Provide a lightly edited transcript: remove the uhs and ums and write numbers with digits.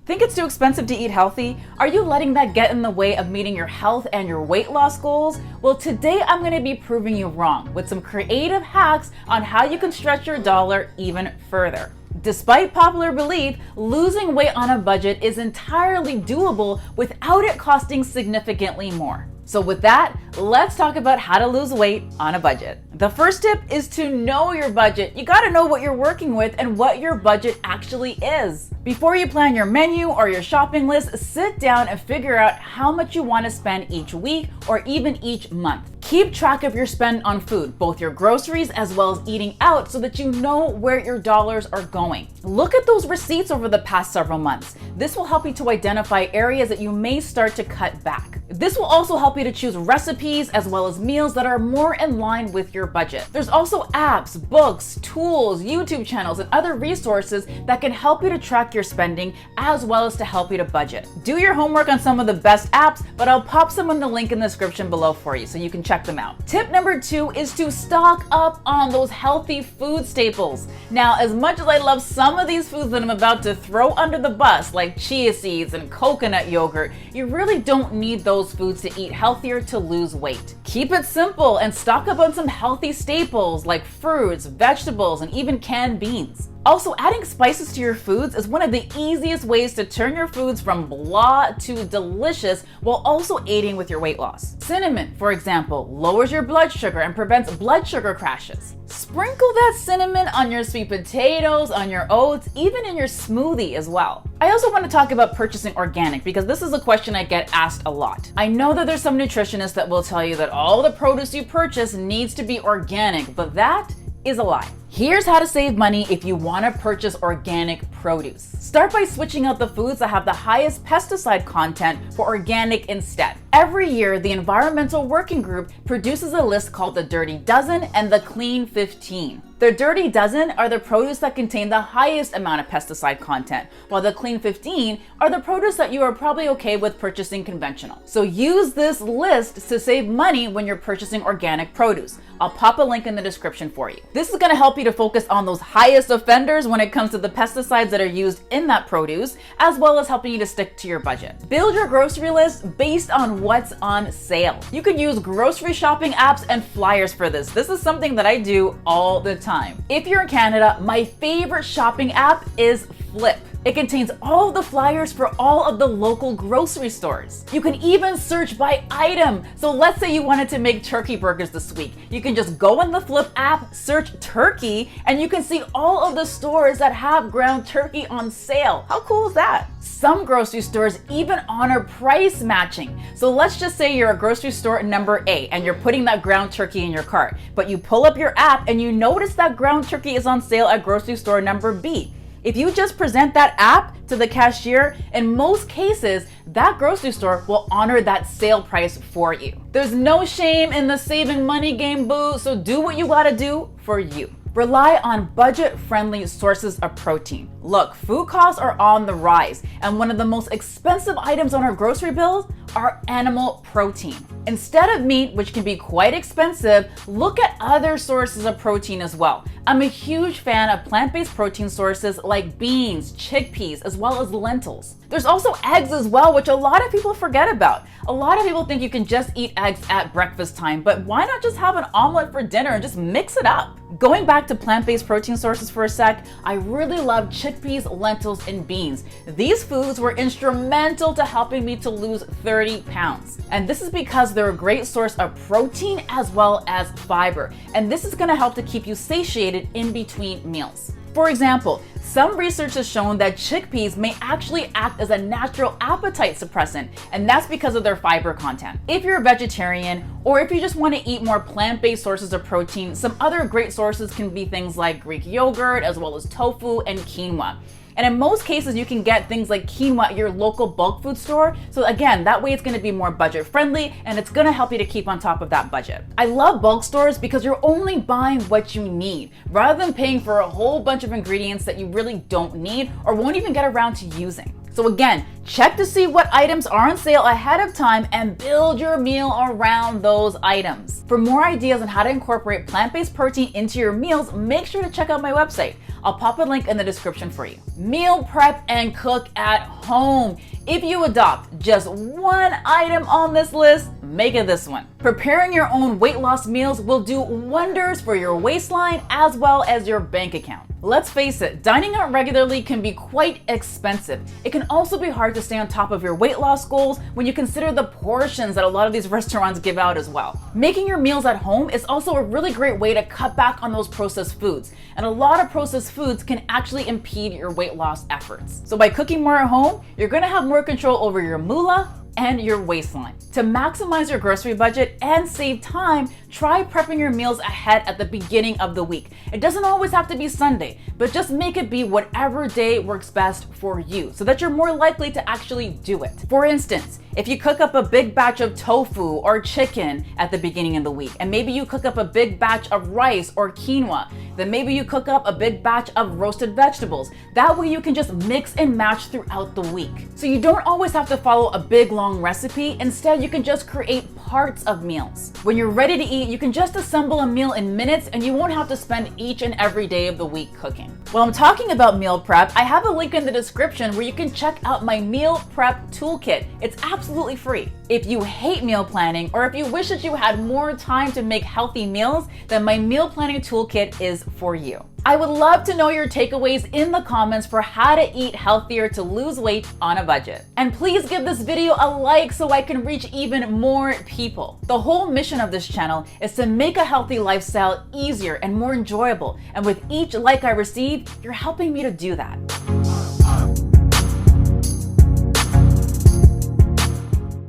Think it's too expensive to eat healthy? Are you letting that get in the way of meeting your health and your weight loss goals? Well, today I'm going to be proving you wrong with some creative hacks on how you can stretch your dollar even further. Despite popular belief, losing weight on a budget is entirely doable without it costing significantly more. So with that, let's talk about how to lose weight on a budget. The first tip is to know your budget. You gotta know what you're working with and what your budget actually is. Before you plan your menu or your shopping list, sit down and figure out how much you want to spend each week or even each month. Keep track of your spend on food, both your groceries as well as eating out, so that you know where your dollars are going. Look at those receipts over the past several months. This will help you to identify areas that you may start to cut back. This will also help you to choose recipes as well as meals that are more in line with your budget. There's also apps, books, tools, YouTube channels, and other resources that can help you to track your spending as well as to help you to budget. Do your homework on some of the best apps, but I'll pop some in the link in the description below for you so you can check them out. Tip number 2 is to stock up on those healthy food staples. Now, as much as I love some of these foods that I'm about to throw under the bus, like chia seeds and coconut yogurt, you really don't need those foods to eat healthier to lose weight. Keep it simple and stock up on some healthy staples like fruits, vegetables, and even canned beans. Also, adding spices to your foods is one of the easiest ways to turn your foods from blah to delicious while also aiding with your weight loss. Cinnamon, for example, lowers your blood sugar and prevents blood sugar crashes. Sprinkle that cinnamon on your sweet potatoes, on your oats, even in your smoothie as well. I also want to talk about purchasing organic because this is a question I get asked a lot. I know that there's some nutritionists that will tell you that all the produce you purchase needs to be organic, but that is a lie. Here's how to save money if you want to purchase organic produce. Start by switching out the foods that have the highest pesticide content for organic instead. Every year, the Environmental Working Group produces a list called the Dirty Dozen and the Clean 15. The Dirty Dozen are the produce that contain the highest amount of pesticide content, while the Clean 15 are the produce that you are probably okay with purchasing conventional. So use this list to save money when you're purchasing organic produce. I'll pop a link in the description for you. This is going to help you to focus on those highest offenders when it comes to the pesticides that are used in that produce, as well as helping you to stick to your budget. Build your grocery list based on what's on sale. You can use grocery shopping apps and flyers for this. This is something that I do all the time. If you're in Canada, my favorite shopping app is Flip. It contains all of the flyers for all of the local grocery stores. You can even search by item. So let's say you wanted to make turkey burgers this week. You can just go in the Flip app, search turkey, and you can see all of the stores that have ground turkey on sale. How cool is that? Some grocery stores even honor price matching. So let's just say you're a grocery store number A and you're putting that ground turkey in your cart, but you pull up your app and you notice that ground turkey is on sale at grocery store number B. If you just present that app to the cashier, in most cases, that grocery store will honor that sale price for you. There's no shame in the saving money game, boo, so do what you gotta do for you. Rely on budget-friendly sources of protein. Look, food costs are on the rise, and one of the most expensive items on our grocery bills are animal protein. Instead of meat, which can be quite expensive, look at other sources of protein as well. I'm a huge fan of plant-based protein sources like beans, chickpeas, as well as lentils. There's also eggs as well, which a lot of people forget about. A lot of people think you can just eat eggs at breakfast time, but why not just have an omelet for dinner and just mix it up? Going back to plant-based protein sources for a sec, I really love chickpeas, lentils, and beans. These foods were instrumental to helping me to lose 30 pounds. And this is because they're a great source of protein as well as fiber. And this is gonna help to keep you satiated in between meals. For example, some research has shown that chickpeas may actually act as a natural appetite suppressant, and that's because of their fiber content. If you're a vegetarian, or if you just want to eat more plant-based sources of protein, some other great sources can be things like Greek yogurt, as well as tofu and quinoa. And in most cases, you can get things like quinoa at your local bulk food store. So again, that way it's gonna be more budget friendly and it's gonna help you to keep on top of that budget. I love bulk stores because you're only buying what you need, rather than paying for a whole bunch of ingredients that you really don't need or won't even get around to using. So So again, check to see what items are on sale ahead of time and build your meal around those items. For more ideas on how to incorporate plant-based protein into your meals, make sure to check out my website. I'll pop a link in the description for you. Meal prep and cook at home. If you adopt just one item on this list, make it this one. Preparing your own weight loss meals will do wonders for your waistline as well as your bank account. Let's face it, dining out regularly can be quite expensive. It can also be hard to stay on top of your weight loss goals when you consider the portions that a lot of these restaurants give out as well. Making your meals at home is also a really great way to cut back on those processed foods. And a lot of processed foods can actually impede your weight loss efforts. So by cooking more at home, you're gonna have more control over your moolah and your waistline. To maximize your grocery budget and save time, try prepping your meals ahead at the beginning of the week. It doesn't always have to be Sunday, but just make it be whatever day works best for you so that you're more likely to actually do it. For instance, if you cook up a big batch of tofu or chicken at the beginning of the week, and maybe you cook up a big batch of rice or quinoa, then maybe you cook up a big batch of roasted vegetables. That way you can just mix and match throughout the week. So you don't always have to follow a big long recipe. Instead, you can just create parts of meals. When you're ready to eat, you can just assemble a meal in minutes and you won't have to spend each and every day of the week cooking. While I'm talking about meal prep, I have a link in the description where you can check out my meal prep toolkit. It's absolutely free. If you hate meal planning, or if you wish that you had more time to make healthy meals, then my meal planning toolkit is for you. I would love to know your takeaways in the comments for how to eat healthier to lose weight on a budget. And please give this video a like so I can reach even more people. The whole mission of this channel is to make a healthy lifestyle easier and more enjoyable. And with each like I receive, you're helping me to do that.